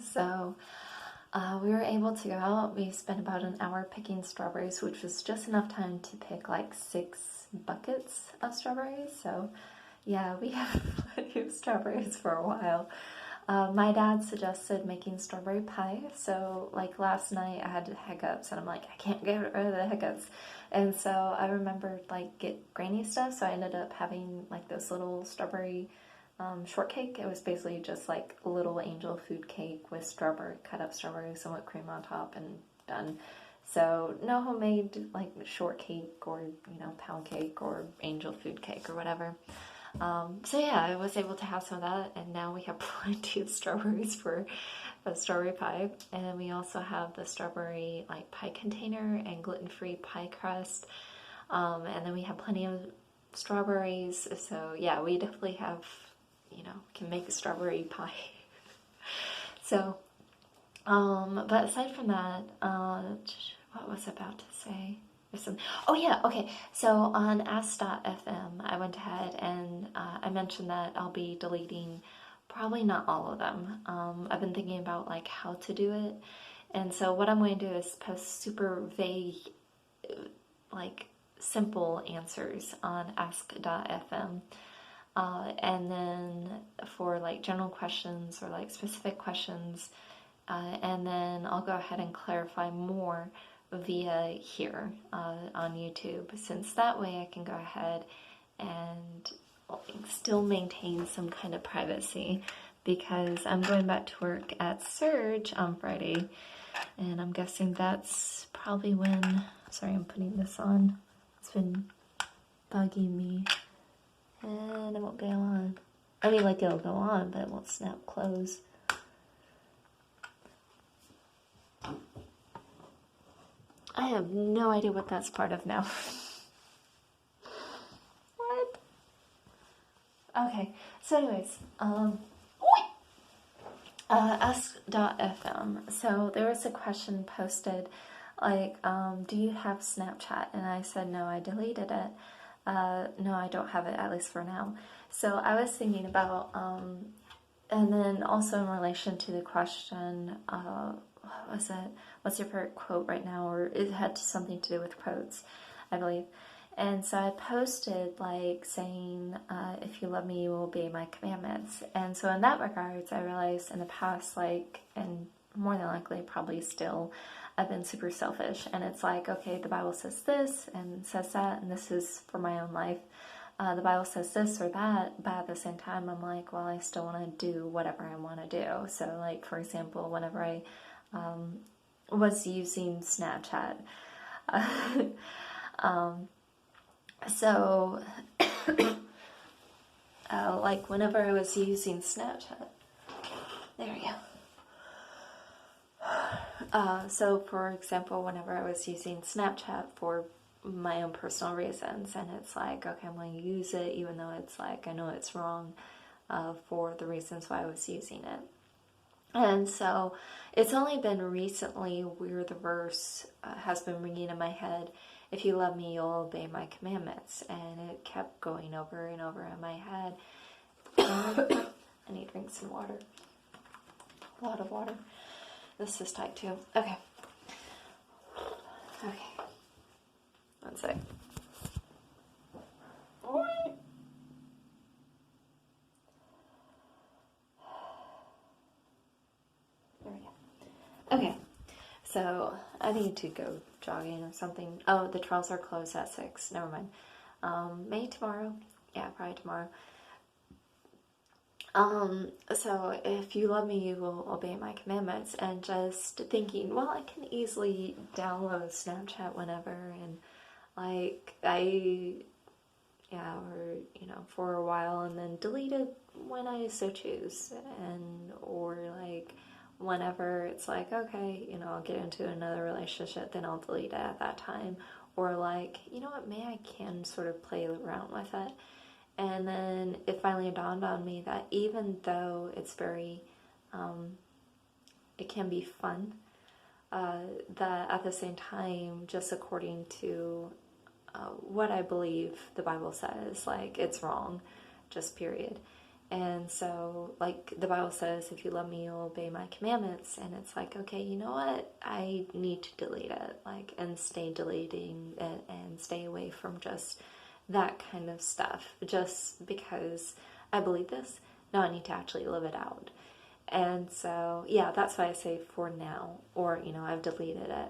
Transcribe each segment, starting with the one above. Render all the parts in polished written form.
So we were able to go out. We spent about an hour picking strawberries, which was just enough time to pick like 6 buckets of strawberries. So yeah, we have plenty of strawberries for a while. My dad suggested making strawberry pie. So like last night I had hiccups and I'm like, I can't get rid of the hiccups. And so I remembered like get granny stuff. So I ended up having like this little strawberry shortcake. It was basically just like a little angel food cake with cut up strawberries and whipped cream on top and done. So no homemade like shortcake or pound cake or angel food cake or whatever. So yeah, I was able to have some of that, and now we have plenty of strawberries for a strawberry pie. And we also have the strawberry like pie container and gluten-free pie crust. And then we have plenty of strawberries. So yeah, we definitely have, can make a strawberry pie. So, but aside from that, what was I about to say? Oh yeah, okay. So on Ask.fm, I went ahead and I mentioned that I'll be deleting probably not all of them. I've been thinking about like how to do it, and so what I'm going to do is post super vague, like simple answers on Ask.fm. And then for like general questions or like specific questions, and then I'll go ahead and clarify more via here on YouTube, since that way I can go ahead and still maintain some kind of privacy, because I'm going back to work at Surge on Friday, and I'm guessing that's probably when, sorry, I'm putting this on, it's been bugging me, and it won't go on. I mean, like, it'll go on, but it won't snap close. I have no idea what that's part of now. What? Okay, so anyways, Ask.fm. So there was a question posted, like, do you have Snapchat? And I said, no, I deleted it. No, I don't have it, at least for now. So I was thinking about, and then also in relation to the question, what was it? What's your favorite quote right now? Or it had something to do with quotes, I believe. And so I posted like saying, if you love me, you will obey my commandments. And so in that regards, I realized in the past, like, and more than likely probably still, I've been super selfish. And it's like, okay, the Bible says this and says that, and this is for my own life. The Bible says this or that, but at the same time, I'm like, well, I still want to do whatever I want to do. So like, for example, whenever I was using Snapchat, so like whenever I was using Snapchat, there we go. So for example, whenever I was using Snapchat for my own personal reasons, and it's like, okay, I'm going to use it even though it's like, I know it's wrong, for the reasons why I was using it. And so it's only been recently where the verse has been ringing in my head, if you love me, you'll obey my commandments. And it kept going over and over in my head. I need to drink some water. A lot of water. This is tight too. Okay. Okay. One sec. There we go. Okay. So I need to go jogging or something. Oh, the trails are closed at 6. Never mind. Maybe tomorrow. Yeah, probably tomorrow. So if you love me, you will obey my commandments. And just thinking, well, I can easily download Snapchat whenever, and like for a while, and then delete it when I so choose, and or like whenever it's like, okay, I'll get into another relationship, then I'll delete it at that time, or like, maybe I can sort of play around with it. And then it finally dawned on me that even though it's very, it can be fun, that at the same time, just according to what I believe the Bible says, like, it's wrong, just period. And so, like the Bible says, if you love me, you'll obey my commandments. And it's like, okay, you know what? I need to delete it, like, and stay deleting it and stay away from just that kind of stuff. Just because I believe this, now I need to actually live it out. And so, yeah, that's why I say for now, or, I've deleted it.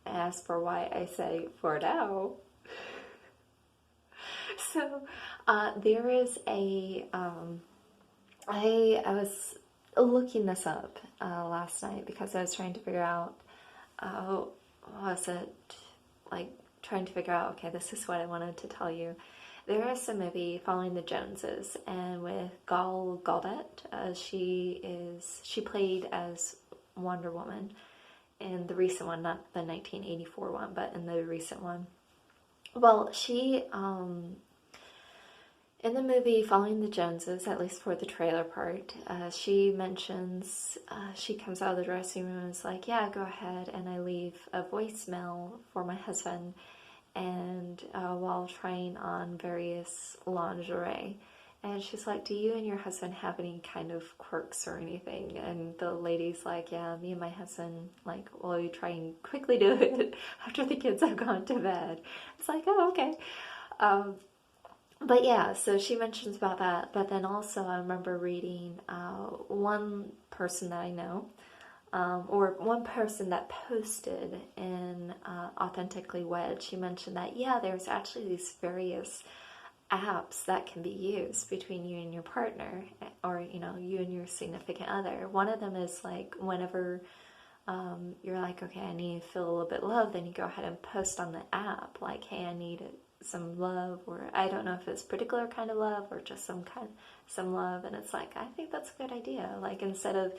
As for why I say for now, so there is I was looking this up last night because I was trying to figure out, was it like trying to figure out, okay, this is what I wanted to tell you. There is a movie, Following the Joneses, and with Gal Gadot, she played as Wonder Woman in the recent one, not the 1984 one, but in the recent one. Well, she in the movie Following the Joneses, at least for the trailer part, she mentions, she comes out of the dressing room and is like, yeah, go ahead, and I leave a voicemail for my husband, and while trying on various lingerie. And she's like, do you and your husband have any kind of quirks or anything? And the lady's like, yeah, me and my husband, like, well, we try and quickly do it after the kids have gone to bed. It's like, oh, okay. But yeah, so she mentions about that. But then also, I remember reading one person that I know, or one person that posted in Authentically Wed. She mentioned that, yeah, there's actually these various apps that can be used between you and your partner, or you and your significant other. One of them is like whenever you're like, okay, I need to feel a little bit loved, then you go ahead and post on the app like, hey, I need some love, or I don't know if it's particular kind of love or just some love. And it's like, I think that's a good idea. Like, instead of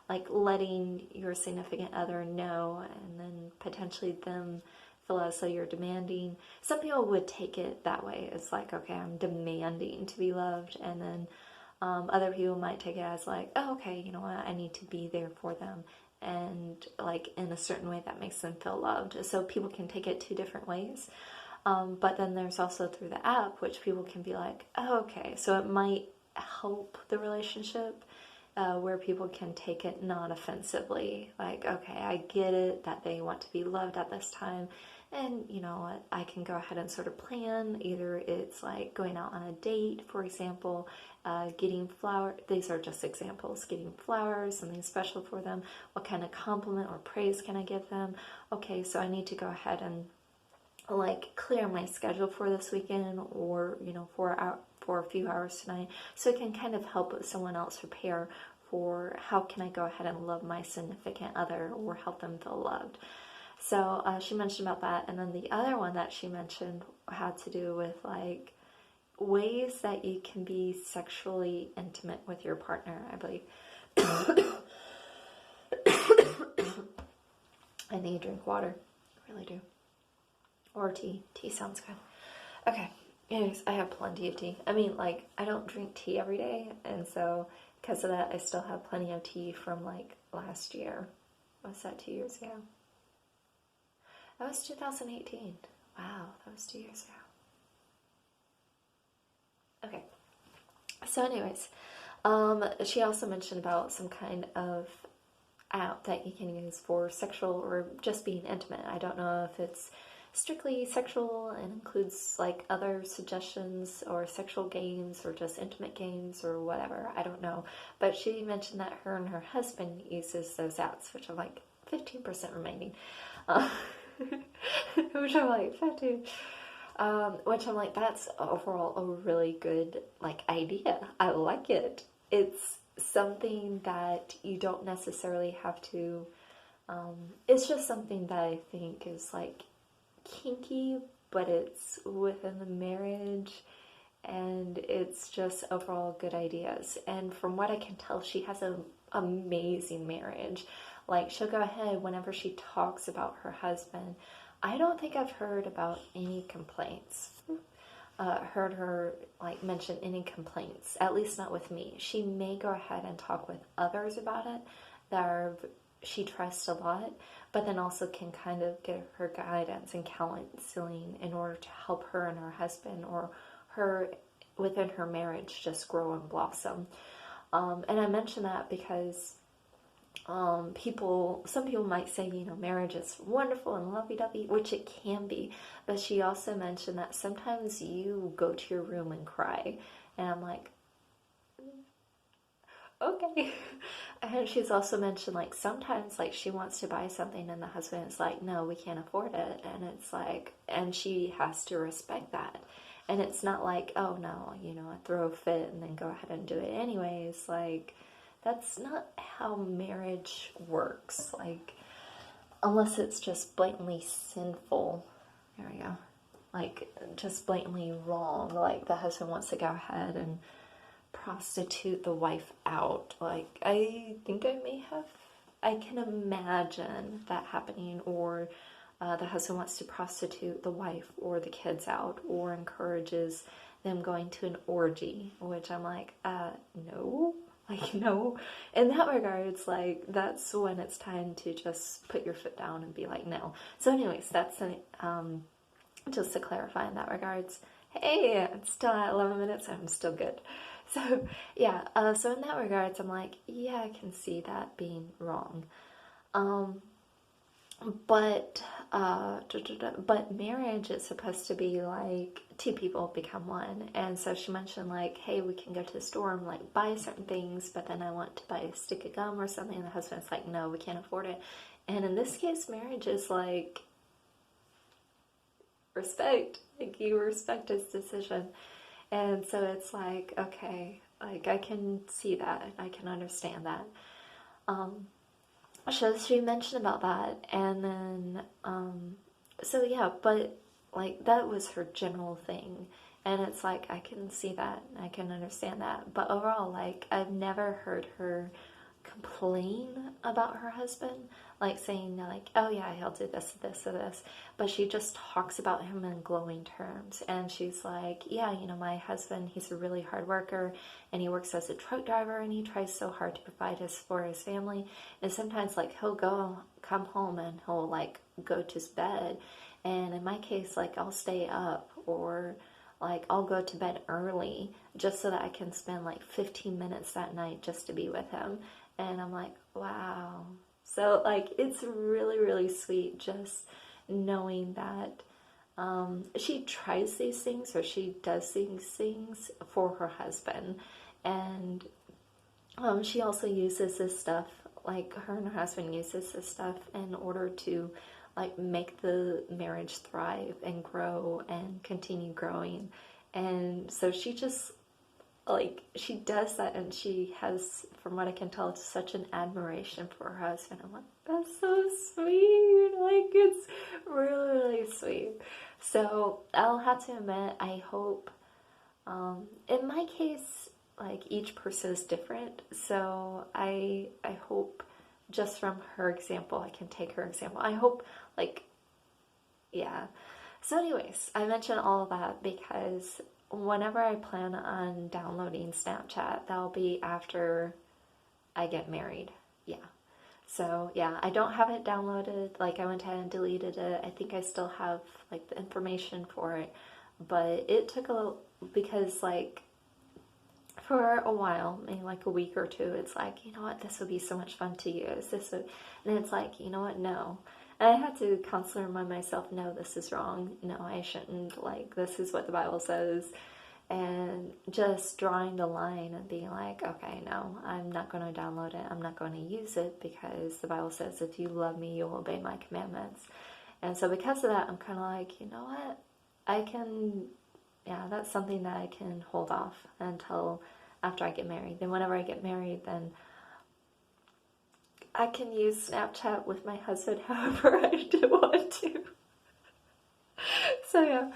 like letting your significant other know and then potentially them feel as though you're demanding. Some people would take it that way. It's like, okay, I'm demanding to be loved. And then other people might take it as like, oh, okay, you know what, I need to be there for them, and like in a certain way that makes them feel loved. So people can take it two different ways. But then there's also through the app, which people can be like, oh, okay, so it might help the relationship, where people can take it non-offensively. Like, okay, I get it that they want to be loved at this time. And you know what, I can go ahead and sort of plan. Either it's like going out on a date, for example, getting flowers. These are just examples. Getting flowers, something special for them. What kind of compliment or praise can I give them? Okay, so I need to go ahead and like clear my schedule for this weekend, or for a few hours tonight, so it can kind of help someone else prepare for how can I go ahead and love my significant other or help them feel loved. So she mentioned about that. And then the other one that she mentioned had to do with like ways that you can be sexually intimate with your partner, I believe. I need to drink water, I really do. Or tea. Tea sounds good. Okay. Anyways, I have plenty of tea. I mean, like, I don't drink tea every day, and so because of that, I still have plenty of tea from like last year. Was that 2 years ago? That was 2018. Wow, that was 2 years ago. Okay. So, anyways, she also mentioned about some kind of app that you can use for sexual or just being intimate. I don't know if it's strictly sexual and includes like other suggestions or sexual games or just intimate games or whatever. I don't know. But she mentioned that her and her husband uses those apps, which I'm like 15% remaining. Which I'm like 15. Which I'm like, that's overall a really good like idea. I like it. It's something that you don't necessarily have to. It's just something that I think is like kinky, but it's within the marriage, and it's just overall good ideas. And from what I can tell, she has an amazing marriage. Like, she'll go ahead whenever she talks about her husband. I don't think I've heard about any complaints. Heard her like mention any complaints, at least not with me. She may go ahead and talk with others about it she trusts a lot, but then also can kind of give her guidance and counseling in order to help her and her husband, or her within her marriage just grow and blossom. And I mention that because some people might say, marriage is wonderful and lovey-dovey, which it can be. But she also mentioned that sometimes you go to your room and cry. And I'm like, okay. And she's also mentioned, like, sometimes, like, she wants to buy something and the husband is like, no, we can't afford it. And it's like, and she has to respect that. And it's not like, oh no, I throw a fit and then go ahead and do it anyways. Like, that's not how marriage works. Like, unless it's just blatantly sinful. There we go. Like, just blatantly wrong. Like, the husband wants to go ahead and prostitute the wife out. Like, I think I can imagine that happening. Or the husband wants to prostitute the wife or the kids out, or encourages them going to an orgy, which I'm like, no. Like, no. In that regards, like, that's when it's time to just put your foot down and be like, no. So anyways, that's just to clarify in that regards. Hey, it's still at 11 minutes. I'm still good. So, yeah. So in that regards, I'm like, yeah, I can see that being wrong. But marriage is supposed to be like two people become one. And so she mentioned, like, hey, we can go to the store and like buy certain things, but then I want to buy a stick of gum or something, and the husband's like, no, we can't afford it. And in this case, marriage is like respect. Like, you respect his decision. And so it's like, okay, like, I can see that, I can understand that. So she mentioned about that, and then, so yeah, but like, that was her general thing, and it's like, I can see that, I can understand that, but overall, like, I've never heard her complain about her husband, like saying, like, oh yeah, he'll do this, this, or this, but she just talks about him in glowing terms. And she's like, yeah, my husband, he's a really hard worker, and he works as a truck driver, and he tries so hard to provide for his family. And sometimes, like, he'll come home and he'll like go to his bed, and in my case, like, I'll stay up, or like, I'll go to bed early just so that I can spend like 15 minutes that night just to be with him. And I'm like, wow. So, like, it's really, really sweet just knowing that she tries these things, or she does these things for her husband. And she also uses this stuff, like, her and her husband uses this stuff in order to, like, make the marriage thrive and grow and continue growing. And so she just, like, she does that, and she has, from what I can tell, such an admiration for her husband. I'm like, that's so sweet. Like, it's really, really sweet. So I'll have to admit, I hope, in my case, like, each person is different. So I hope, just from her example, I can take her example. I hope, like, yeah. So anyways, I mention all of that because whenever I plan on downloading Snapchat, that'll be after I get married. Yeah. So yeah, I don't have it downloaded. Like, I went ahead and deleted it. I think I still have like the information for it, but it took a little, because like, for a while, maybe like a week or two, it's like, you know what, this would be so much fun to use. And it's like, you know what, no. And I had to constantly remind myself, no, this is wrong. No, I shouldn't. Like, this is what the Bible says. And just drawing the line and being like, okay, no, I'm not going to download it. I'm not going to use it, because the Bible says, if you love me, you'll obey my commandments. And so because of that, I'm kind of like, you know what, that's something that I can hold off until after I get married. Then whenever I get married, then I can use Snapchat with my husband however I do want to. So yeah,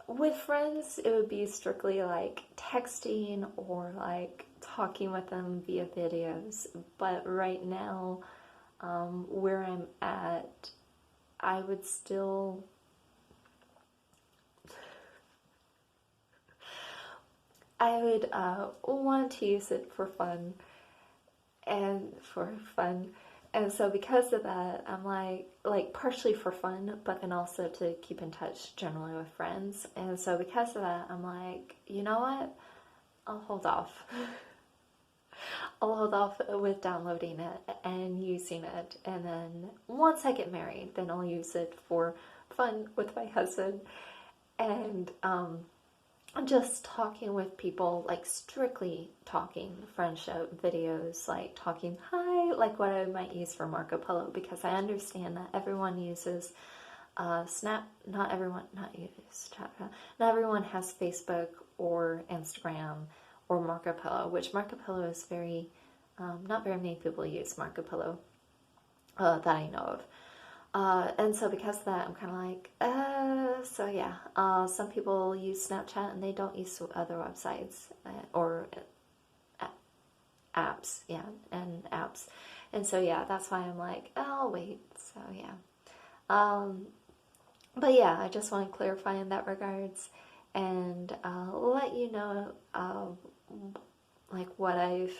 with friends, it would be strictly like texting or like talking with them via videos. But right now, where I'm at, I would still want to use it for fun. And so because of that, I'm like partially for fun, but then also to keep in touch generally with friends. And so because of that, I'm like, you know what? I'll hold off. I'll hold off with downloading it and using it, and then once I get married, then I'll use it for fun with my husband, and just talking with people, like strictly talking, friendship videos, like talking hi, like what I might use for Marco Polo, because I understand that everyone uses Snap. Not everyone, not everyone has Facebook or Instagram or Marco Polo, which Marco Polo is very, not very many people use Marco Polo that I know of. And so because of that, I'm kind of like, so yeah, some people use Snapchat and they don't use other websites or apps, yeah, and apps. And so yeah, that's why I'm like, oh, I'll wait. So yeah. But yeah, I just want to clarify in that regards and let you know like what I've,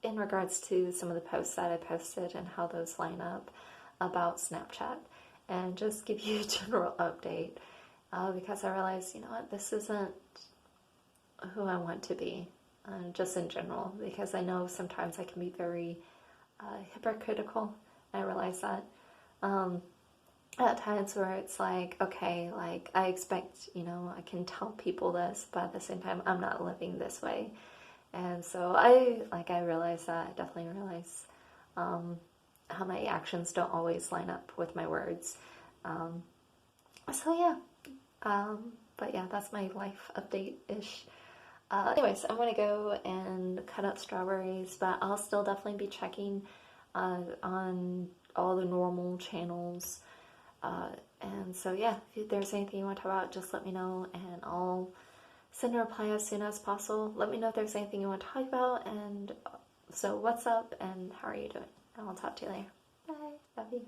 in regards to some of the posts that I posted and how those line up about Snapchat, and just give you a general update because I realized, you know what, this isn't who I want to be, just in general, because I know sometimes I can be very hypocritical. I realize that at times where it's like, okay, like I expect, you know, I can tell people this, but at the same time, I'm not living this way. And so I realize that, I definitely realize how my actions don't always line up with my words. So yeah, but yeah, that's my life update-ish. Anyways, I'm gonna go and cut up strawberries, but I'll still definitely be checking on all the normal channels. And so yeah, if there's anything you want to talk about, just let me know and I'll send a reply as soon as possible. Let me know if there's anything you want to talk about, and so what's up and how are you doing? And I'll talk to you later. Bye. Love you.